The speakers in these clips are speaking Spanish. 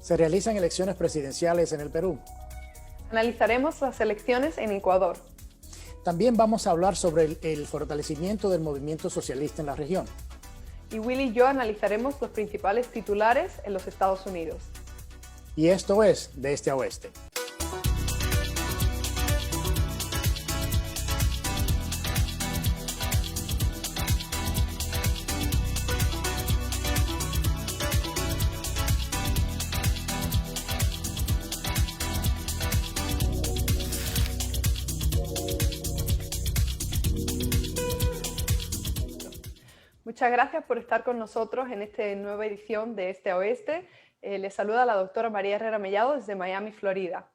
Se realizan elecciones presidenciales en el Perú. Analizaremos las elecciones en Ecuador. También vamos a hablar sobre el fortalecimiento del movimiento socialista en la región. Y Willy y yo analizaremos los principales titulares en los Estados Unidos. Y esto es De Este a Oeste. Muchas gracias por estar con nosotros en esta nueva edición de Este a Oeste. Les saluda la doctora María Herrera Mellado desde Miami, Florida.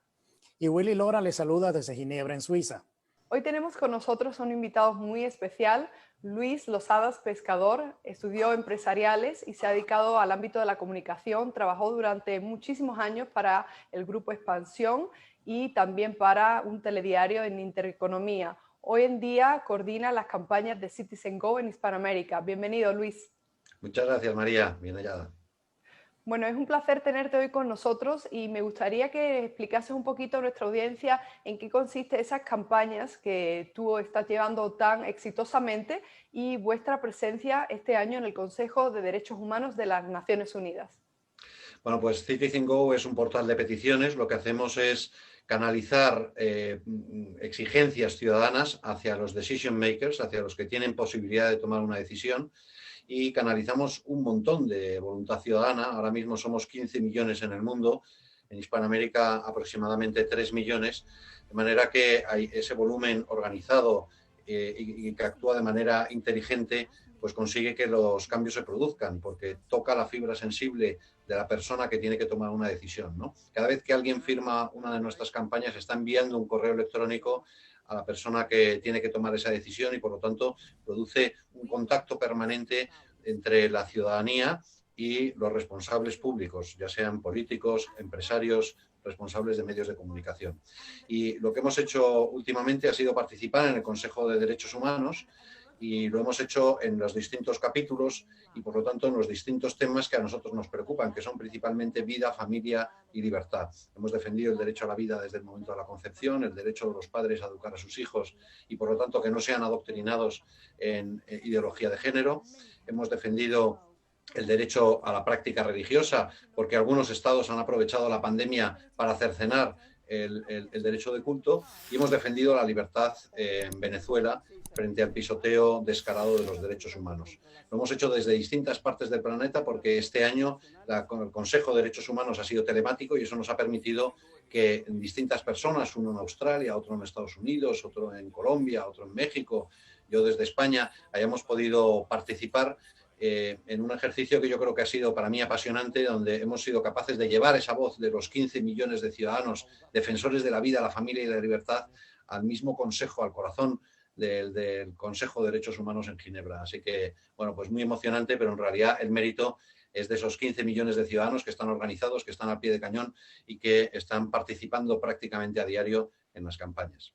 Y Willy Lora le saluda desde Ginebra, en Suiza. Hoy tenemos con nosotros a un invitado muy especial, Luis Losadas Pescador. Estudió empresariales y se ha dedicado al ámbito de la comunicación. Trabajó durante muchísimos años para el Grupo Expansión y también para un telediario en Intereconomía. Hoy en día coordina las campañas de Citizen Go en Hispanoamérica. Bienvenido, Luis. Muchas gracias, María. Bien hallada. Bueno, es un placer tenerte hoy con nosotros y me gustaría que explicases un poquito a nuestra audiencia en qué consiste esas campañas que tú estás llevando tan exitosamente y vuestra presencia este año en el Consejo de Derechos Humanos de las Naciones Unidas. Bueno, pues Citizen Go es un portal de peticiones. Lo que hacemos es canalizar exigencias ciudadanas hacia los decision makers, hacia los que tienen posibilidad de tomar una decisión, y canalizamos un montón de voluntad ciudadana. Ahora mismo somos 15 millones en el mundo, en Hispanoamérica aproximadamente 3 millones, de manera que hay ese volumen organizado y que actúa de manera inteligente, pues consigue que los cambios se produzcan, porque toca la fibra sensible de la persona que tiene que tomar una decisión, ¿no? Cada vez que alguien firma una de nuestras campañas, está enviando un correo electrónico a la persona que tiene que tomar esa decisión y, por lo tanto, produce un contacto permanente entre la ciudadanía y los responsables públicos, ya sean políticos, empresarios, responsables de medios de comunicación. Y lo que hemos hecho últimamente ha sido participar en el Consejo de Derechos Humanos, y lo hemos hecho en los distintos capítulos y, por lo tanto, en los distintos temas que a nosotros nos preocupan, que son principalmente vida, familia y libertad. Hemos defendido el derecho a la vida desde el momento de la concepción, el derecho de los padres a educar a sus hijos y, por lo tanto, que no sean adoctrinados en ideología de género. Hemos defendido el derecho a la práctica religiosa, porque algunos estados han aprovechado la pandemia para cercenar el derecho de culto, y hemos defendido la libertad en Venezuela frente al pisoteo descarado de los derechos humanos. Lo hemos hecho desde distintas partes del planeta porque este año el Consejo de Derechos Humanos ha sido telemático y eso nos ha permitido que distintas personas, uno en Australia, otro en Estados Unidos, otro en Colombia, otro en México, yo desde España, hayamos podido participar en un ejercicio que yo creo que ha sido para mí apasionante, donde hemos sido capaces de llevar esa voz de los 15 millones de ciudadanos defensores de la vida, la familia y la libertad al mismo consejo, al corazón del Consejo de Derechos Humanos en Ginebra. Así que, bueno, pues muy emocionante, pero en realidad el mérito es de esos 15 millones de ciudadanos que están organizados, que están al pie de cañón y que están participando prácticamente a diario en las campañas.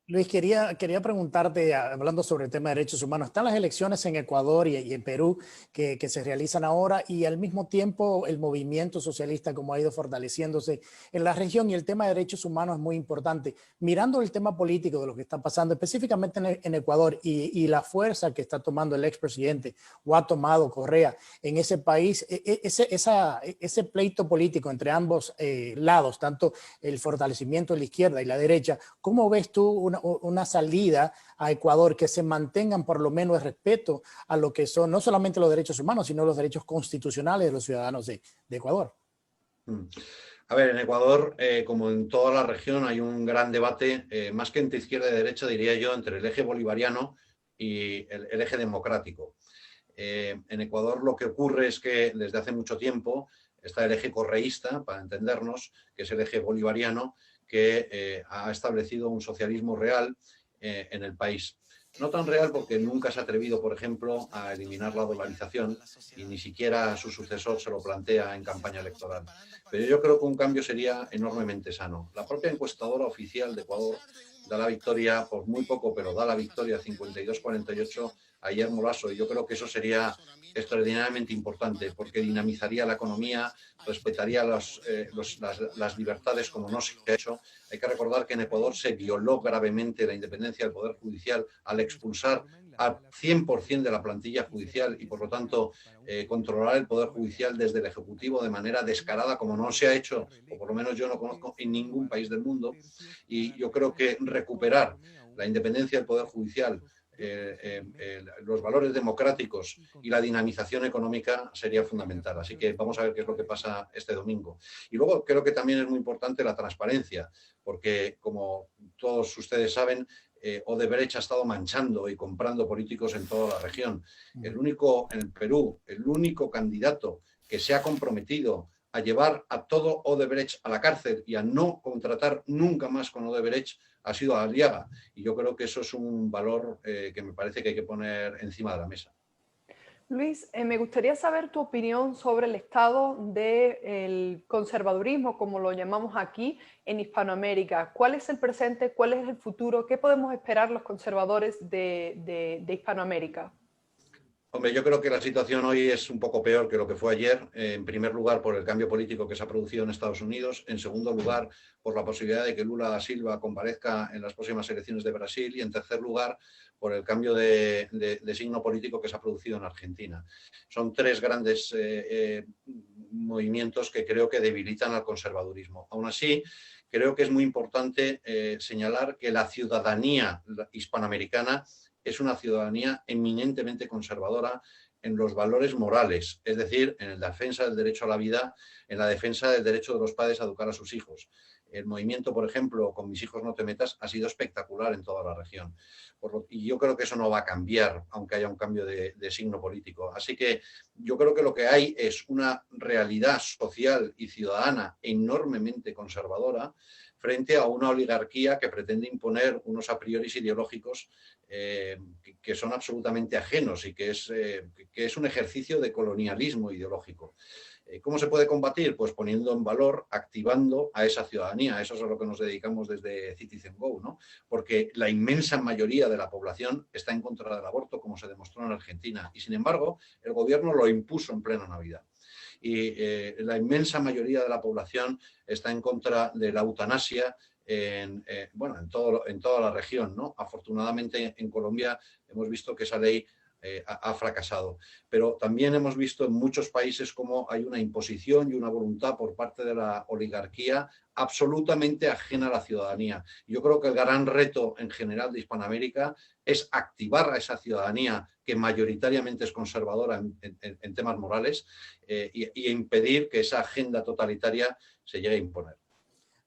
Luis, quería preguntarte, hablando sobre el tema de derechos humanos, están las elecciones en Ecuador y en Perú que se realizan ahora, y al mismo tiempo el movimiento socialista como ha ido fortaleciéndose en la región, y el tema de derechos humanos es muy importante. Mirando el tema político de lo que está pasando específicamente en Ecuador y la fuerza que está tomando el expresidente o ha tomado Correa en ese país, ese pleito político entre ambos lados, tanto el fortalecimiento de la izquierda y la derecha, ¿cómo ves tú una salida a Ecuador que se mantengan por lo menos el respeto a lo que son no solamente los derechos humanos, sino los derechos constitucionales de los ciudadanos de Ecuador? A ver, en Ecuador, como en toda la región, hay un gran debate, más que entre izquierda y derecha, diría yo, entre el eje bolivariano y el eje democrático. En Ecuador lo que ocurre es que desde hace mucho tiempo está el eje correísta, para entendernos, que es el eje bolivariano, que ha establecido un socialismo real en el país. No tan real porque nunca se ha atrevido, por ejemplo, a eliminar la dolarización y ni siquiera su sucesor se lo plantea en campaña electoral. Pero yo creo que un cambio sería enormemente sano. La propia encuestadora oficial de Ecuador da la victoria por muy poco, pero da la victoria 52-48 ayer Molasso, y yo creo que eso sería extraordinariamente importante porque dinamizaría la economía, respetaría las libertades como no se ha hecho. Hay que recordar que en Ecuador se violó gravemente la independencia del Poder Judicial al expulsar al 100% de la plantilla judicial y, por lo tanto, controlar el Poder Judicial desde el Ejecutivo de manera descarada, como no se ha hecho, o por lo menos yo no conozco en ningún país del mundo. Y yo creo que recuperar la independencia del Poder Judicial, los valores democráticos y la dinamización económica sería fundamental. Así que vamos a ver qué es lo que pasa este domingo. Y luego creo que también es muy importante la transparencia, porque como todos ustedes saben, Odebrecht ha estado manchando y comprando políticos en toda la región. En el Perú, el único candidato que se ha comprometido a llevar a todo Odebrecht a la cárcel y a no contratar nunca más con Odebrecht ha sido Aliaga. Y yo creo que eso es un valor que me parece que hay que poner encima de la mesa. Luis, me gustaría saber tu opinión sobre el estado del conservadurismo, como lo llamamos aquí, en Hispanoamérica. ¿Cuál es el presente? ¿Cuál es el futuro? ¿Qué podemos esperar los conservadores de Hispanoamérica? Hombre, yo creo que la situación hoy es un poco peor que lo que fue ayer. En primer lugar, por el cambio político que se ha producido en Estados Unidos. En segundo lugar, por la posibilidad de que Lula da Silva comparezca en las próximas elecciones de Brasil. Y en tercer lugar, por el cambio de signo político que se ha producido en Argentina. Son tres grandes movimientos que creo que debilitan al conservadurismo. Aún así, creo que es muy importante señalar que la ciudadanía hispanoamericana es una ciudadanía eminentemente conservadora en los valores morales, es decir, en la defensa del derecho a la vida, en la defensa del derecho de los padres a educar a sus hijos. El movimiento, por ejemplo, Con mis hijos no te metas, ha sido espectacular en toda la región. Y yo creo que eso no va a cambiar, aunque haya un cambio de signo político. Así que yo creo que lo que hay es una realidad social y ciudadana enormemente conservadora frente a una oligarquía que pretende imponer unos a priori ideológicos que son absolutamente ajenos y que es un ejercicio de colonialismo ideológico. ¿Cómo se puede combatir? Pues poniendo en valor, activando a esa ciudadanía. Eso es a lo que nos dedicamos desde Citizen Go, ¿no? Porque la inmensa mayoría de la población está en contra del aborto, como se demostró en Argentina. Y sin embargo, el gobierno lo impuso en plena Navidad. Y la inmensa mayoría de la población está en contra de la eutanasia en toda la región, ¿no? Afortunadamente en Colombia hemos visto que esa ley ha fracasado. Pero también hemos visto en muchos países cómo hay una imposición y una voluntad por parte de la oligarquía absolutamente ajena a la ciudadanía. Yo creo que el gran reto en general de Hispanoamérica es activar a esa ciudadanía que mayoritariamente es conservadora en temas morales y impedir que esa agenda totalitaria se llegue a imponer.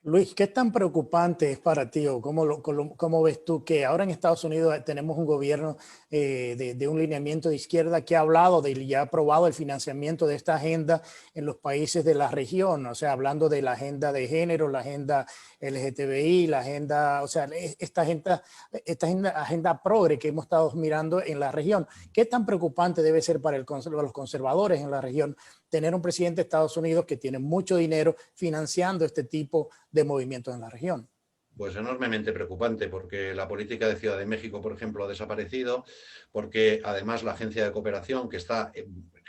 Luis, ¿qué tan preocupante es para ti o cómo ves tú que ahora en Estados Unidos tenemos un gobierno de un lineamiento de izquierda que ha hablado y ha aprobado el financiamiento de esta agenda en los países de la región? O sea, hablando de la agenda de género, la agenda LGTBI, la agenda, o sea, esta agenda progre que hemos estado mirando en la región. ¿Qué tan preocupante debe ser para los conservadores en la región tener un presidente de Estados Unidos que tiene mucho dinero financiando este tipo de movimientos en la región? Pues enormemente preocupante, porque la política de Ciudad de México, por ejemplo, ha desaparecido, porque además la agencia de cooperación, que está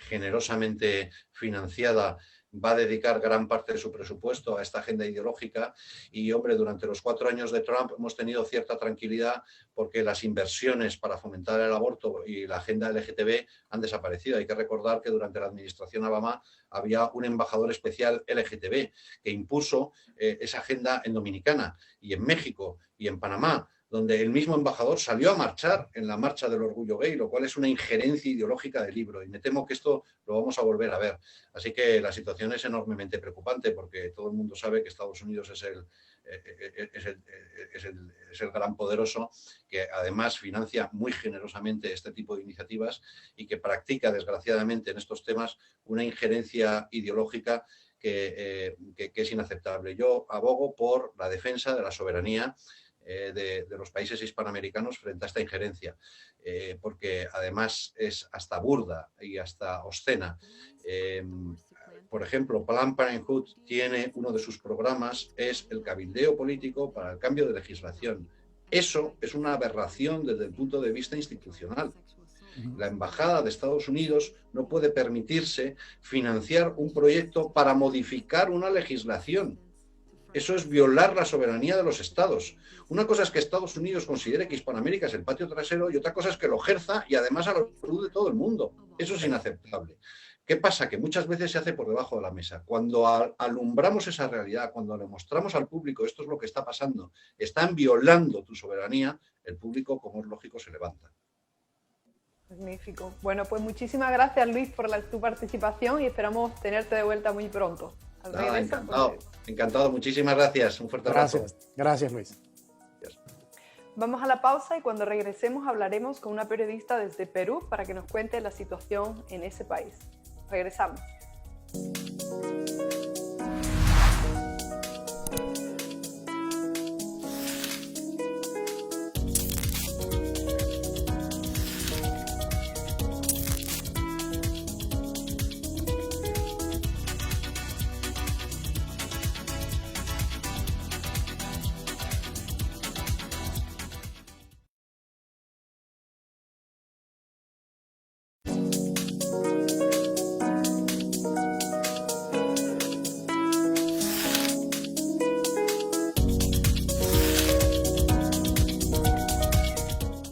generosamente financiada, va a dedicar gran parte de su presupuesto a esta agenda ideológica. Y, hombre, durante los 4 años de Trump hemos tenido cierta tranquilidad porque las inversiones para fomentar el aborto y la agenda LGTB han desaparecido. Hay que recordar que durante la administración Obama había un embajador especial LGTB que impuso esa agenda en Dominicana y en México y en Panamá, donde el mismo embajador salió a marchar en la marcha del orgullo gay, lo cual es una injerencia ideológica del libro. Y me temo que esto lo vamos a volver a ver. Así que la situación es enormemente preocupante porque todo el mundo sabe que Estados Unidos es el gran poderoso que además financia muy generosamente este tipo de iniciativas y que practica, desgraciadamente, en estos temas una injerencia ideológica que es inaceptable. Yo abogo por la defensa de la soberanía de los países hispanoamericanos frente a esta injerencia, porque además es hasta burda y hasta obscena. Por ejemplo, Planned Parenthood tiene uno de sus programas, es el cabildeo político para el cambio de legislación. Eso es una aberración desde el punto de vista institucional. La Embajada de Estados Unidos no puede permitirse financiar un proyecto para modificar una legislación. Eso es violar la soberanía de los estados. Una cosa es que Estados Unidos considere que Hispanoamérica es el patio trasero y otra cosa es que lo ejerza y además a la luz de todo el mundo. Eso es inaceptable. ¿Qué pasa? Que muchas veces se hace por debajo de la mesa. Cuando alumbramos esa realidad, cuando le mostramos al público esto es lo que está pasando, están violando tu soberanía, el público, como es lógico, se levanta. Magnífico. Bueno, pues muchísimas gracias, Luis, por tu participación y esperamos tenerte de vuelta muy pronto. Encantado, encantado. Muchísimas gracias. Un fuerte abrazo. Gracias, Luis. Gracias. Vamos a la pausa y cuando regresemos hablaremos con una periodista desde Perú para que nos cuente la situación en ese país. Regresamos.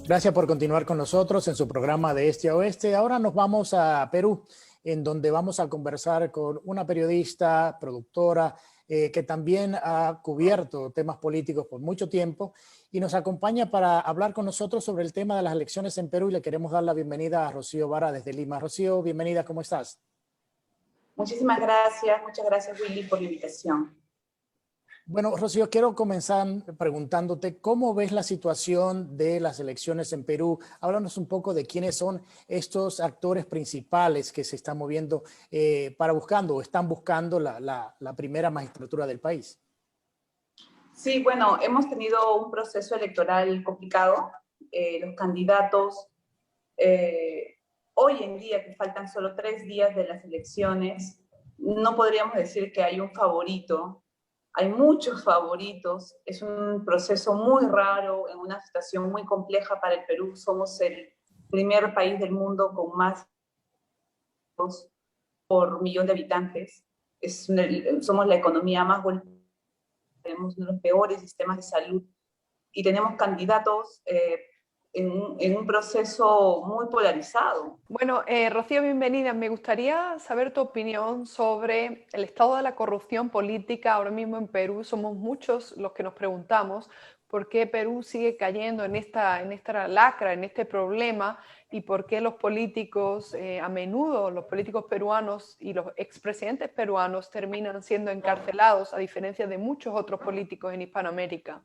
Gracias por continuar con nosotros en su programa de Este a Oeste. Ahora nos vamos a Perú, en donde vamos a conversar con una periodista, productora, que también ha cubierto temas políticos por mucho tiempo y nos acompaña para hablar con nosotros sobre el tema de las elecciones en Perú y le queremos dar la bienvenida a Rocío Vara desde Lima. Rocío, bienvenida, ¿cómo estás? Muchísimas gracias, muchas gracias Willy por la invitación. Bueno, Rocío, quiero comenzar preguntándote cómo ves la situación de las elecciones en Perú. Háblanos un poco de quiénes son estos actores principales que se están moviendo o están buscando la primera magistratura del país. Sí, bueno, hemos tenido un proceso electoral complicado. Los candidatos, hoy en día, que faltan solo 3 días de las elecciones, no podríamos decir que hay un favorito. Hay muchos favoritos, es un proceso muy raro, en una situación muy compleja para el Perú. Somos el primer país del mundo con más por millón de habitantes. Somos la economía más golpeada, tenemos uno de los peores sistemas de salud y tenemos candidatos en un proceso muy polarizado. Bueno, Rocío, bienvenida. Me gustaría saber tu opinión sobre el estado de la corrupción política ahora mismo en Perú. Somos muchos los que nos preguntamos por qué Perú sigue cayendo en esta lacra, en este problema, y por qué los políticos, a menudo los políticos peruanos y los expresidentes peruanos terminan siendo encarcelados, a diferencia de muchos otros políticos en Hispanoamérica.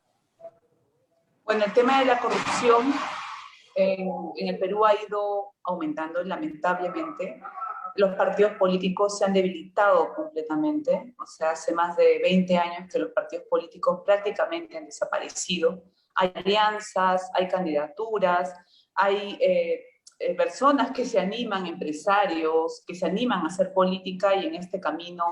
Bueno, el tema de la corrupción en el Perú ha ido aumentando lamentablemente. Los partidos políticos se han debilitado completamente, o sea, hace más de 20 años que los partidos políticos prácticamente han desaparecido. Hay alianzas, hay candidaturas, hay personas que se animan, empresarios, que se animan a hacer política y en este camino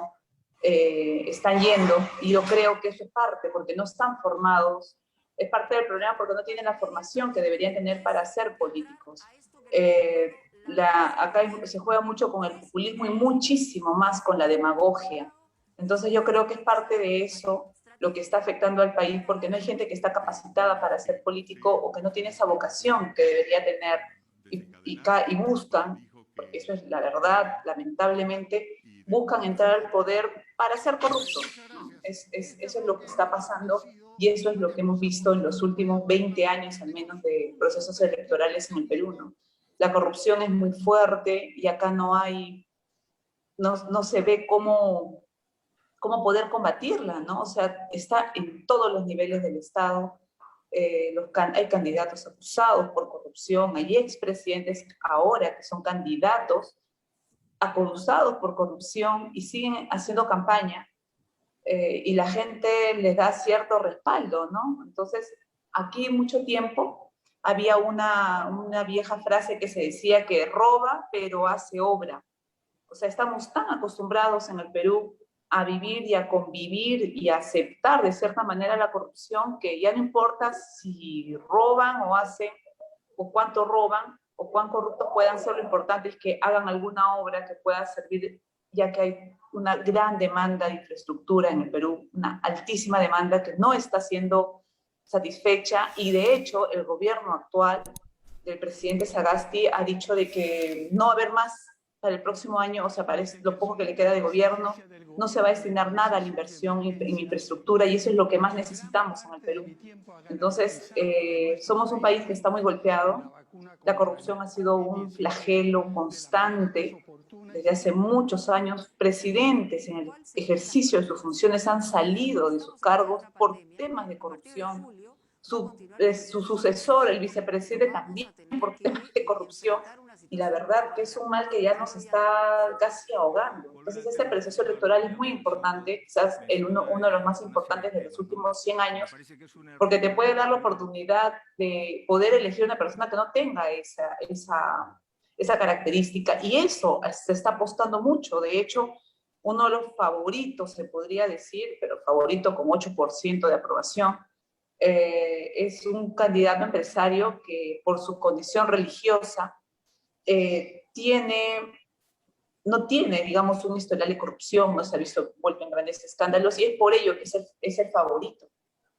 están yendo. Y yo creo que eso es parte, porque no están formados. Es parte del problema porque no tienen la formación que deberían tener para ser políticos. Acá se juega mucho con el populismo y muchísimo más con la demagogia. Entonces yo creo que es parte de eso lo que está afectando al país, porque no hay gente que está capacitada para ser político o que no tiene esa vocación que debería tener y buscan, porque eso es la verdad, lamentablemente, buscan entrar al poder para ser corruptos. Eso es lo que está pasando. Y eso es lo que hemos visto en los últimos 20 años, al menos, de procesos electorales en el Perú, ¿no? La corrupción es muy fuerte y acá no se ve cómo poder combatirla, ¿no? O sea, está en todos los niveles del Estado. Hay candidatos acusados por corrupción, hay expresidentes ahora que son candidatos acusados por corrupción y siguen haciendo campaña. Y la gente les da cierto respaldo, ¿no? Entonces, aquí mucho tiempo había una vieja frase que se decía que roba, pero hace obra. O sea, estamos tan acostumbrados en el Perú a vivir y a convivir y a aceptar de cierta manera la corrupción que ya no importa si roban o hacen, o cuánto roban, o cuán corruptos puedan ser, lo importante es que hagan alguna obra que pueda servir, ya que hay una gran demanda de infraestructura en el Perú, una altísima demanda que no está siendo satisfecha, y de hecho el gobierno actual del presidente Sagasti ha dicho de que no va a haber más para el próximo año, o sea, para lo poco que le queda de gobierno, no se va a destinar nada a la inversión en infraestructura, y eso es lo que más necesitamos en el Perú. Entonces, somos un país que está muy golpeado. La corrupción ha sido un flagelo constante desde hace muchos años. Presidentes en el ejercicio de sus funciones han salido de sus cargos por temas de corrupción. Su sucesor, el vicepresidente, también por temas de corrupción, y la verdad que es un mal que ya nos está casi ahogando. Entonces este proceso electoral es muy importante, quizás uno de los más importantes de los últimos 100 años, porque te puede dar la oportunidad de poder elegir una persona que no tenga esa característica, y eso se está apostando mucho. De hecho, uno de los favoritos, se podría decir, pero favorito con 8% de aprobación, es un candidato empresario que por su condición religiosa no tiene, digamos, un historial de corrupción, no se ha visto envuelto en grandes escándalos, y es por ello que es el favorito,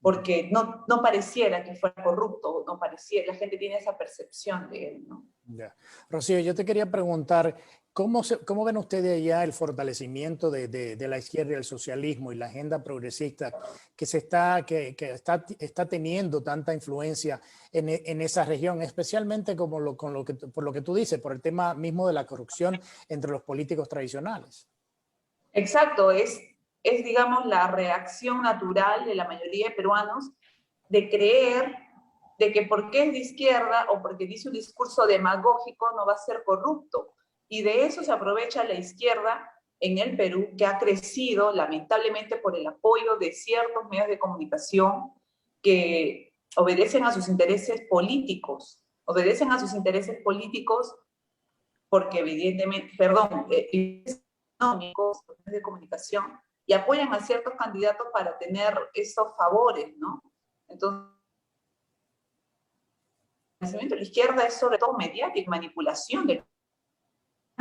porque no pareciera que fuera corrupto, no pareciera, la gente tiene esa percepción de él, ¿no? Ya. Rocío, yo te quería preguntar, ¿cómo ven ustedes allá el fortalecimiento de la izquierda y el socialismo y la agenda progresista que está teniendo tanta influencia en esa región, especialmente por lo que tú dices, por el tema mismo de la corrupción entre los políticos tradicionales? Exacto, es digamos, la reacción natural de la mayoría de peruanos de creer de que porque es de izquierda o porque dice un discurso demagógico no va a ser corrupto. Y de eso se aprovecha la izquierda en el Perú, que ha crecido lamentablemente por el apoyo de ciertos medios de comunicación que obedecen a sus intereses políticos. Obedecen a sus intereses políticos porque evidentemente, económicos, medios de comunicación, y apoyan a ciertos candidatos para tener esos favores, ¿no? Entonces, el financiamiento de la izquierda es sobre todo mediática, manipulación de los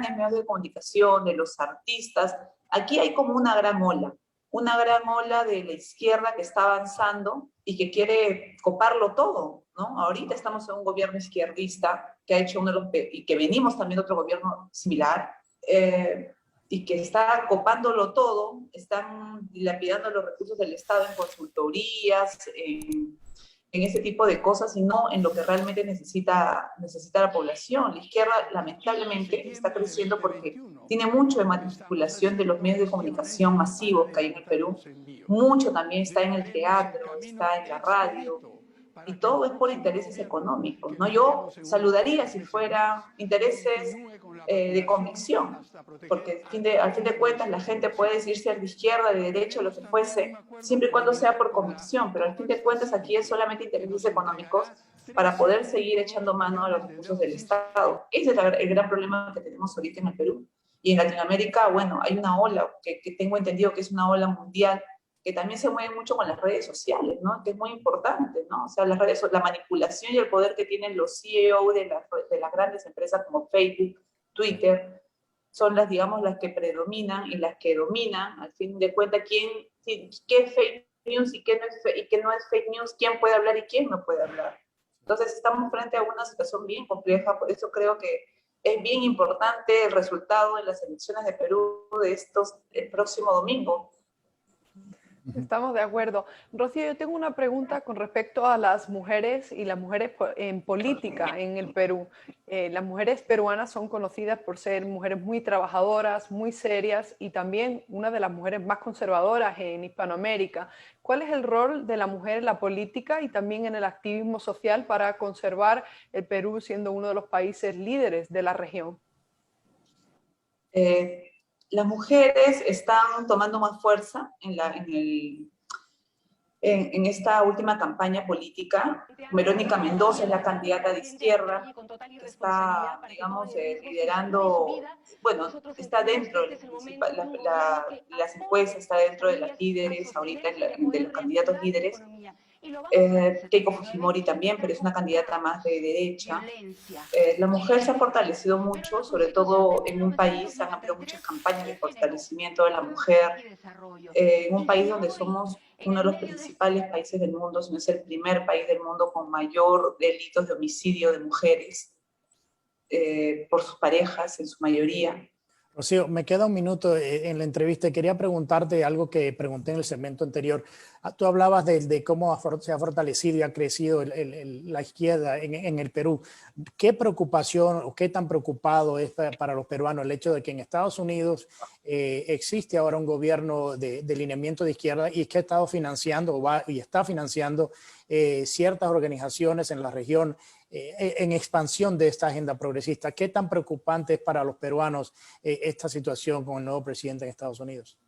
medios de comunicación, de los artistas. Aquí hay como una gran ola de la izquierda que está avanzando y que quiere coparlo todo, ¿no? Ahorita estamos en un gobierno izquierdista que ha hecho y que venimos también de otro gobierno similar, y que está copándolo todo, están dilapidando los recursos del Estado en consultorías, en ese tipo de cosas, y no en lo que realmente necesita la población. La izquierda, lamentablemente, está creciendo porque tiene mucho de manipulación de los medios de comunicación masivos que hay en el Perú, mucho también está en el teatro, está en la radio, y todo es por intereses económicos, ¿no? Yo saludaría si fuera intereses de convicción, porque al fin de cuentas la gente puede decir ser de izquierda, de derecha, lo que fuese, siempre y cuando sea por convicción, pero al fin de cuentas aquí es solamente intereses económicos para poder seguir echando mano a los recursos del Estado. Ese es el gran problema que tenemos ahorita en el Perú. Y en Latinoamérica, bueno, hay una ola que tengo entendido que es una ola mundial, que también se mueve mucho con las redes sociales, ¿no? Que es muy importante, ¿no? O sea, la manipulación y el poder que tienen los CEO de las grandes empresas como Facebook, Twitter, son digamos, las que predominan y las que dominan, al fin de cuentas, qué es fake news y qué no es fake news, quién puede hablar y quién no puede hablar. Entonces, estamos frente a una situación bien compleja, por eso creo que es bien importante el resultado de las elecciones de Perú el próximo domingo. Estamos de acuerdo. Rocío, yo tengo una pregunta con respecto a las mujeres y las mujeres en política en el Perú. Las mujeres peruanas son conocidas por ser mujeres muy trabajadoras, muy serias, y también una de las mujeres más conservadoras en Hispanoamérica. ¿Cuál es el rol de la mujer en la política y también en el activismo social para conservar el Perú siendo uno de los países líderes de la región? Las mujeres están tomando más fuerza en esta última campaña política. Verónica Mendoza es la candidata de izquierda que está, digamos, liderando, bueno, está dentro de las encuestas, está dentro de las líderes, ahorita de los candidatos líderes, Keiko Fujimori también, pero es una candidata más de derecha. La mujer se ha fortalecido mucho, sobre todo en un país, han habido muchas campañas de fortalecimiento de la mujer, en un país donde somos uno de los principales países del mundo, si no es el primer país del mundo con mayor delitos de homicidio de mujeres por sus parejas, en su mayoría. Rocío, me queda un minuto en la entrevista y quería preguntarte algo que pregunté en el segmento anterior. Tú hablabas de cómo se ha fortalecido y ha crecido la izquierda en el Perú. ¿Qué preocupación o qué tan preocupado es para los peruanos el hecho de que en Estados Unidos existe ahora un gobierno de lineamiento de izquierda y que ha estado financiando y está financiando ciertas organizaciones en la región en expansión de esta agenda progresista? ¿Qué tan preocupante es para los peruanos esta situación con el nuevo presidente en Estados Unidos?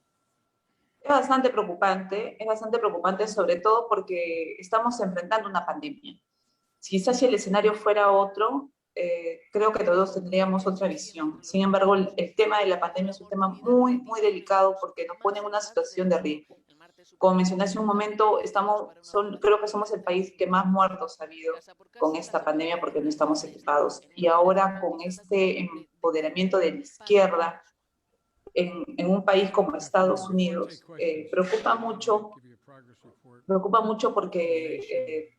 Es bastante preocupante sobre todo porque estamos enfrentando una pandemia. Quizás si el escenario fuera otro, creo que todos tendríamos otra visión. Sin embargo, el tema de la pandemia es un tema muy, muy delicado porque nos pone en una situación de riesgo. Como mencioné hace un momento, creo que somos el país que más muertos ha habido con esta pandemia porque no estamos equipados. Y ahora con este empoderamiento de la izquierda en un país como Estados Unidos, preocupa mucho porque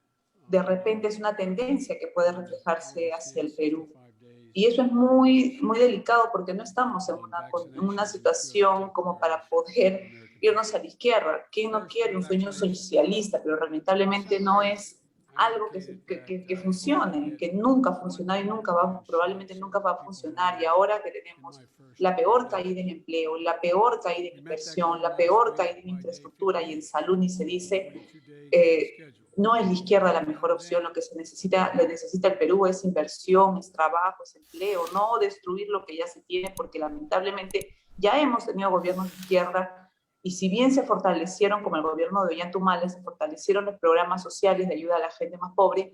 de repente es una tendencia que puede reflejarse hacia el Perú. Y eso es muy, muy delicado porque no estamos en una situación como para poder irnos a la izquierda. ¿Quién no quiere un sueño socialista? Pero lamentablemente no es algo que funcione, que nunca ha funcionado y probablemente nunca va a funcionar. Y ahora que tenemos la peor caída en empleo, la peor caída en inversión, la peor caída en infraestructura y en salud, ni se dice, no es la izquierda la mejor opción. Lo que le necesita el Perú es inversión, es trabajo, es empleo, no destruir lo que ya se tiene, porque lamentablemente ya hemos tenido gobiernos de izquierda y si bien se fortalecieron, como el gobierno de Ollanta, se fortalecieron los programas sociales de ayuda a la gente más pobre,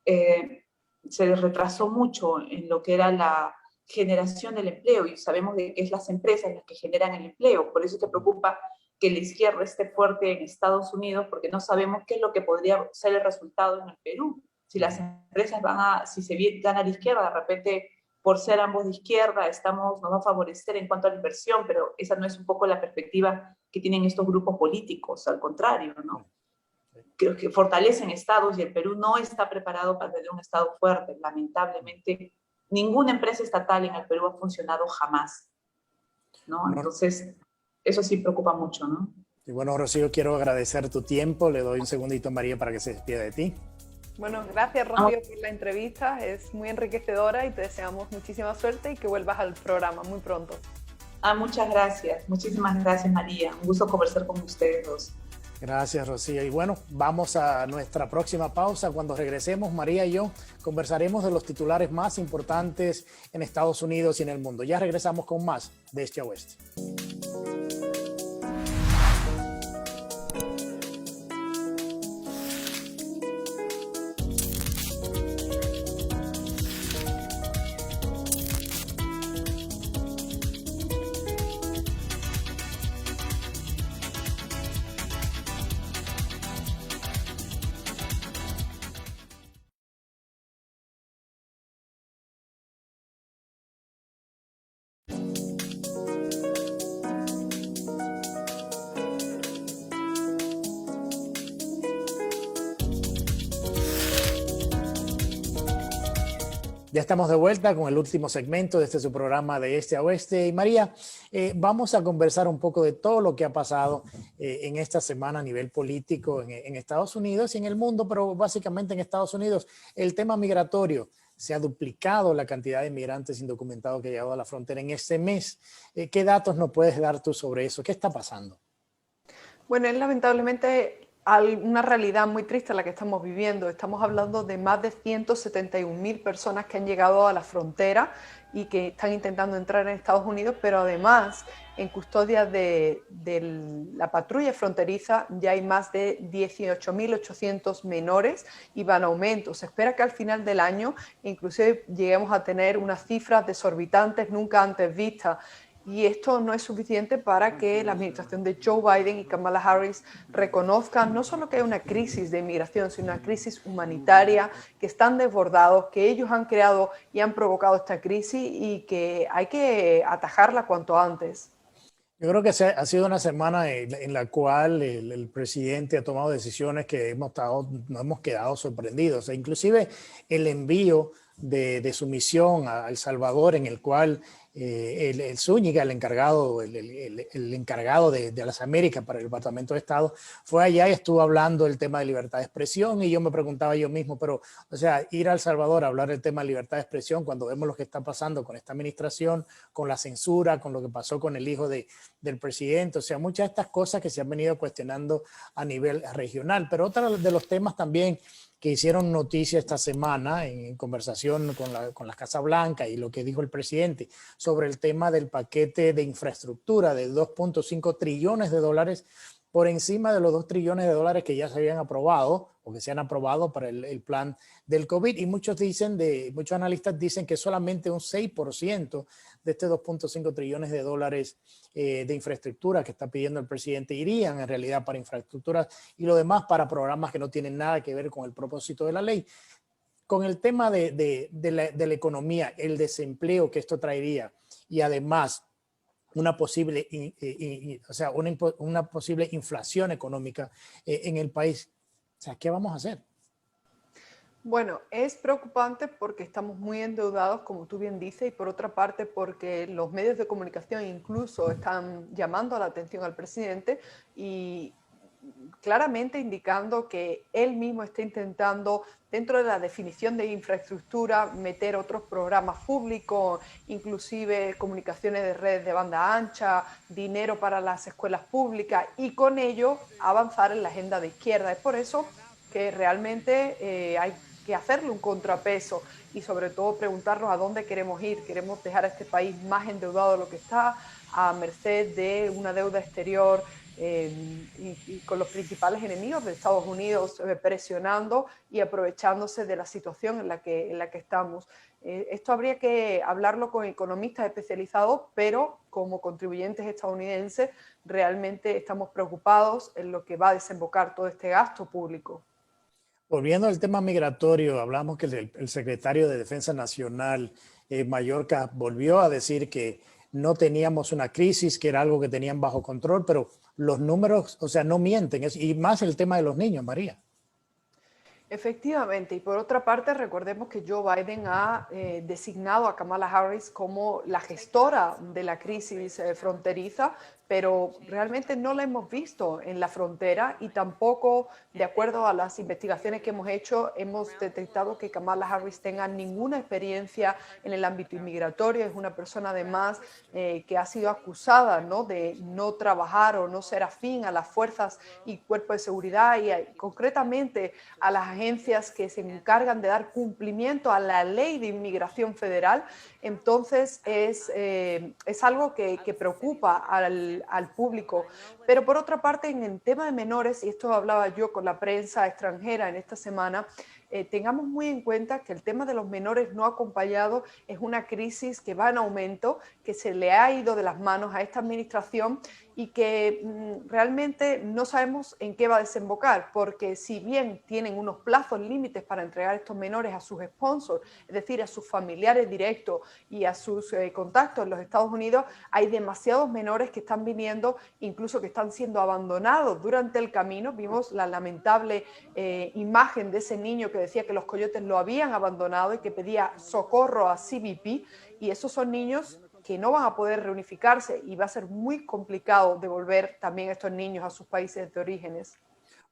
se retrasó mucho en lo que era la generación del empleo y sabemos de que es las empresas las que generan el empleo. Por eso te preocupa que la izquierda esté fuerte en Estados Unidos, porque no sabemos qué es lo que podría ser el resultado en el Perú. Si las empresas si se gana la izquierda, de repente, por ser ambos de izquierda, nos va a favorecer en cuanto a la inversión, pero esa no es un poco la perspectiva que tienen estos grupos políticos, al contrario, ¿no? Creo que fortalecen estados y el Perú no está preparado para tener un estado fuerte. Lamentablemente, ninguna empresa estatal en el Perú ha funcionado jamás, ¿no? Entonces, eso sí preocupa mucho, ¿no? Y bueno, Rocío, quiero agradecer tu tiempo. Le doy un segundito a María para que se despida de ti. Bueno, gracias, Rocío, por la entrevista. Es muy enriquecedora y te deseamos muchísima suerte y que vuelvas al programa muy pronto. Muchas gracias. Muchísimas gracias, María. Un gusto conversar con ustedes dos. Gracias, Rocío. Y bueno, vamos a nuestra próxima pausa. Cuando regresemos, María y yo conversaremos de los titulares más importantes en Estados Unidos y en el mundo. Ya regresamos con más de Este a Oeste. Ya estamos de vuelta con el último segmento de su programa de Este a Oeste. Y María, vamos a conversar un poco de todo lo que ha pasado en esta semana a nivel político en Estados Unidos y en el mundo, pero básicamente en Estados Unidos. El tema migratorio. Se ha duplicado la cantidad de inmigrantes indocumentados que ha llegado a la frontera en este mes. ¿Qué datos nos puedes dar tú sobre eso? ¿Qué está pasando? Bueno, es lamentablemente una realidad muy triste la que estamos viviendo. Estamos hablando de más de 171.000 personas que han llegado a la frontera y que están intentando entrar en Estados Unidos, pero además en custodia de la patrulla fronteriza ya hay más de 18.800 menores y van a aumento. Se espera que al final del año inclusive lleguemos a tener unas cifras desorbitantes nunca antes vistas. Y esto no es suficiente para que la administración de Joe Biden y Kamala Harris reconozcan no solo que hay una crisis de inmigración, sino una crisis humanitaria, que están desbordados, que ellos han creado y han provocado esta crisis y que hay que atajarla cuanto antes. Yo creo que ha sido una semana en la cual el presidente ha tomado decisiones que nos hemos quedado sorprendidos. Inclusive el envío de su misión a El Salvador, en el cual el Zúñiga, el encargado de las Américas para el Departamento de Estado, fue allá y estuvo hablando del tema de libertad de expresión, y yo me preguntaba yo mismo, pero, o sea, ir a El Salvador a hablar del tema de libertad de expresión cuando vemos lo que está pasando con esta administración, con la censura, con lo que pasó con el hijo del presidente, o sea, muchas de estas cosas que se han venido cuestionando a nivel regional. Pero otro de los temas también que hicieron noticia esta semana en conversación con la Casa Blanca y lo que dijo el presidente sobre el tema del paquete de infraestructura de 2.5 trillones de dólares, por encima de los 2 trillones de dólares que ya se habían aprobado o que se han aprobado para el plan del COVID. Y muchos analistas dicen que solamente un 6% de este 2.5 trillones de dólares de infraestructura que está pidiendo el presidente irían en realidad para infraestructuras, y lo demás para programas que no tienen nada que ver con el propósito de la ley. Con el tema de la economía, el desempleo que esto traería, y además una posible inflación económica en el país, o sea, ¿qué vamos a hacer? Bueno, es preocupante porque estamos muy endeudados, como tú bien dices, y por otra parte porque los medios de comunicación incluso están llamando la atención al presidente y claramente indicando que él mismo está intentando, dentro de la definición de infraestructura, meter otros programas públicos, inclusive comunicaciones de redes de banda ancha, dinero para las escuelas públicas, y con ello avanzar en la agenda de izquierda. Es por eso que realmente hay que hacerle un contrapeso y sobre todo preguntarnos a dónde queremos ir. Queremos dejar a este país más endeudado de lo que está, a merced de una deuda exterior y con los principales enemigos de Estados Unidos presionando y aprovechándose de la situación en la que estamos. Esto habría que hablarlo con economistas especializados, pero como contribuyentes estadounidenses realmente estamos preocupados en lo que va a desembocar todo este gasto público. Volviendo al tema migratorio, hablamos que el secretario de Defensa Nacional, Mayorkas, volvió a decir que no teníamos una crisis, que era algo que tenían bajo control, pero los números, o sea, no mienten, y más el tema de los niños, María. Efectivamente, y por otra parte, recordemos que Joe Biden ha designado a Kamala Harris como la gestora de la crisis fronteriza, pero realmente no la hemos visto en la frontera y tampoco, de acuerdo a las investigaciones que hemos hecho, hemos detectado que Kamala Harris tenga ninguna experiencia en el ámbito inmigratorio. Es una persona además que ha sido acusada, ¿no?, de no trabajar o no ser afín a las fuerzas y cuerpos de seguridad y concretamente a las agencias que se encargan de dar cumplimiento a la ley de inmigración federal. Entonces es algo que preocupa al público. Pero por otra parte, en el tema de menores, y esto hablaba yo con la prensa extranjera en esta semana, tengamos muy en cuenta que el tema de los menores no acompañados es una crisis que va en aumento, que se le ha ido de las manos a esta administración y que realmente no sabemos en qué va a desembocar, porque si bien tienen unos plazos límites para entregar estos menores a sus sponsors, es decir, a sus familiares directos y a sus contactos en los Estados Unidos, hay demasiados menores que están viniendo, incluso que están siendo abandonados durante el camino. Vimos la lamentable imagen de ese niño que decía que los coyotes lo habían abandonado y que pedía socorro a CBP, y esos son niños que no van a poder reunificarse y va a ser muy complicado devolver también a estos niños a sus países de orígenes.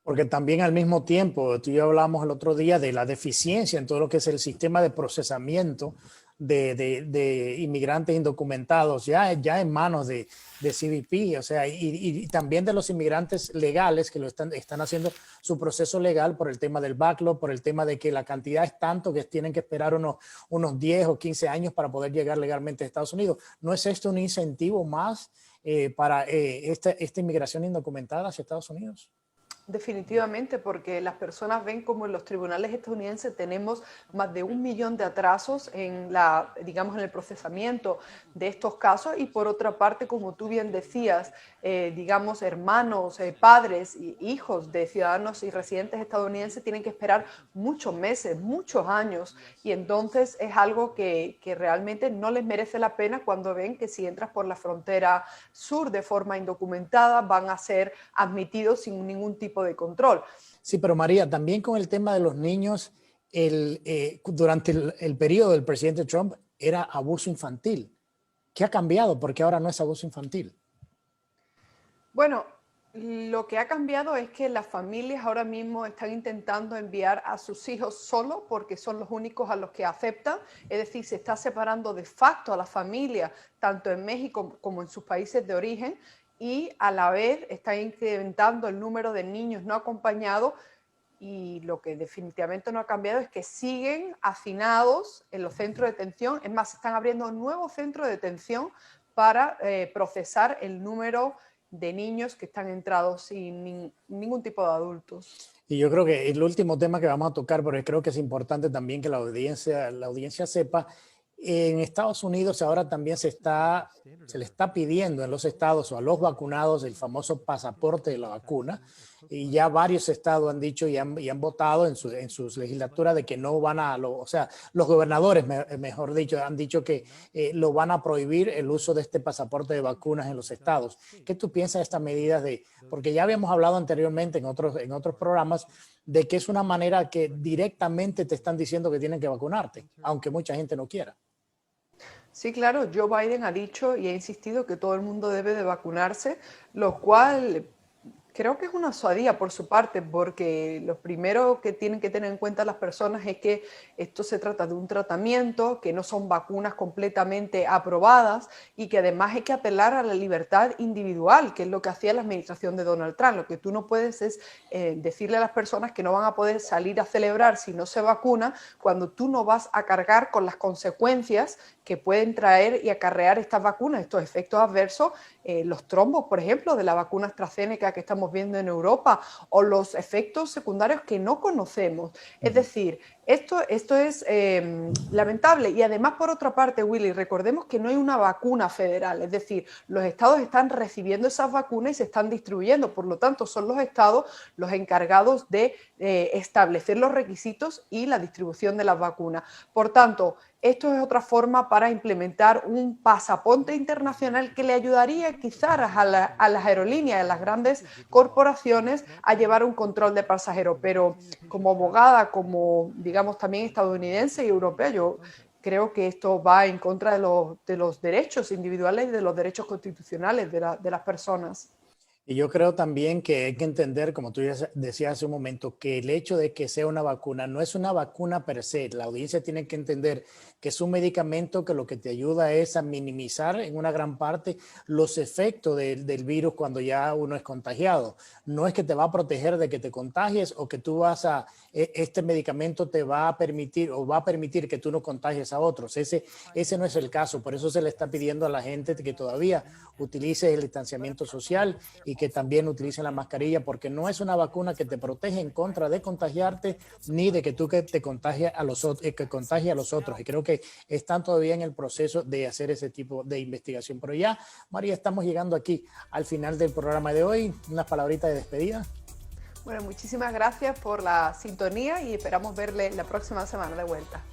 Porque también al mismo tiempo, tú y yo hablamos el otro día de la deficiencia en todo lo que es el sistema de procesamiento de inmigrantes indocumentados ya en manos de CBP, o sea, y también de los inmigrantes legales que lo están haciendo su proceso legal por el tema del backlog, por el tema de que la cantidad es tanto que tienen que esperar unos 10 o 15 años para poder llegar legalmente a Estados Unidos. ¿No es esto un incentivo más para esta inmigración indocumentada hacia Estados Unidos? Definitivamente, porque las personas ven como en los tribunales estadounidenses tenemos más de 1 millón de atrasos en digamos, en el procesamiento de estos casos, y por otra parte, como tú bien decías, digamos, hermanos, padres e hijos de ciudadanos y residentes estadounidenses tienen que esperar muchos meses, muchos años, y entonces es algo que realmente no les merece la pena cuando ven que si entras por la frontera sur de forma indocumentada van a ser admitidos sin ningún tipo de control. Sí, pero María, también con el tema de los niños, durante el periodo del presidente Trump era abuso infantil. ¿Qué ha cambiado? Porque ahora no es abuso infantil. Bueno, lo que ha cambiado es que las familias ahora mismo están intentando enviar a sus hijos solo porque son los únicos a los que aceptan. Es decir, se está separando de facto a la familia, tanto en México como en sus países de origen, y a la vez está incrementando el número de niños no acompañados, y lo que definitivamente no ha cambiado es que siguen hacinados en los centros de detención. Es más, se están abriendo nuevos centros de detención para procesar el número de niños que están entrados sin ningún tipo de adultos. Y yo creo que el último tema que vamos a tocar, porque creo que es importante también que la audiencia sepa, en Estados Unidos ahora también se le está pidiendo en los estados o a los vacunados el famoso pasaporte de la vacuna, y ya varios estados han dicho y han votado en sus legislaturas de que no van a, o sea, los gobernadores, mejor dicho, han dicho que lo van a prohibir el uso de este pasaporte de vacunas en los estados. ¿Qué tú piensas de estas medidas? Porque ya habíamos hablado anteriormente en otros programas de que es una manera que directamente te están diciendo que tienen que vacunarte, aunque mucha gente no quiera. Sí, claro, Joe Biden ha dicho y ha insistido que todo el mundo debe de vacunarse, lo cual creo que es una osadía por su parte, porque lo primero que tienen que tener en cuenta las personas es que esto se trata de un tratamiento, que no son vacunas completamente aprobadas, y que además hay que apelar a la libertad individual, que es lo que hacía la administración de Donald Trump. Lo que tú no puedes es decirle a las personas que no van a poder salir a celebrar si no se vacuna, cuando tú no vas a cargar con las consecuencias que pueden traer y acarrear estas vacunas, estos efectos adversos, los trombos, por ejemplo, de la vacuna AstraZeneca que estamos viendo en Europa, o los efectos secundarios que no conocemos. Es decir, esto es lamentable. Y además, por otra parte, Willy, recordemos que no hay una vacuna federal, es decir, los estados están recibiendo esas vacunas y se están distribuyendo, por lo tanto, son los estados los encargados de establecer los requisitos y la distribución de las vacunas. Por tanto, esto es otra forma para implementar un pasaporte internacional que le ayudaría quizás a las aerolíneas, a las grandes corporaciones, a llevar un control de pasajeros. Pero como abogada, como digamos también estadounidense y europea, yo creo que esto va en contra de los derechos individuales y de los derechos constitucionales de las personas. Y yo creo también que hay que entender, como tú decías hace un momento, que el hecho de que sea una vacuna no es una vacuna per se. La audiencia tiene que entender que es un medicamento que lo que te ayuda es a minimizar en una gran parte los efectos del virus cuando ya uno es contagiado. No es que te va a proteger de que te contagies o que tú este medicamento te va a permitir o va a permitir que tú no contagies a otros. Ese no es el caso. Por eso se le está pidiendo a la gente que todavía utilice el distanciamiento social y que también utilicen la mascarilla, porque no es una vacuna que te protege en contra de contagiarte ni de que tú te contagies a los otros. Y creo que están todavía en el proceso de hacer ese tipo de investigación. Pero ya, María, estamos llegando aquí al final del programa de hoy. Unas palabritas de despedida. Bueno, muchísimas gracias por la sintonía y esperamos verle la próxima semana de vuelta.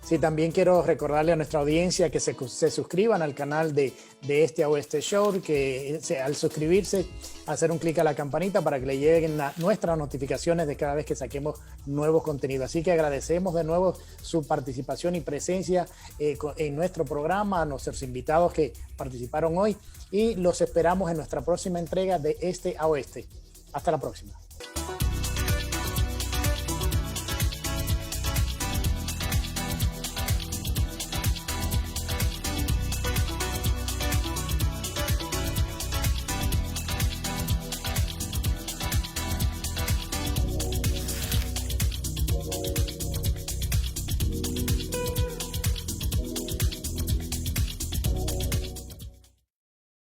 Sí, también quiero recordarle a nuestra audiencia que se suscriban al canal de Este a Oeste Show, que al suscribirse, hacer un clic a la campanita para que le lleguen nuestras notificaciones de cada vez que saquemos nuevos contenidos. Así que agradecemos de nuevo su participación y presencia en nuestro programa, a nuestros invitados que participaron hoy, y los esperamos en nuestra próxima entrega de Este a Oeste. Hasta la próxima.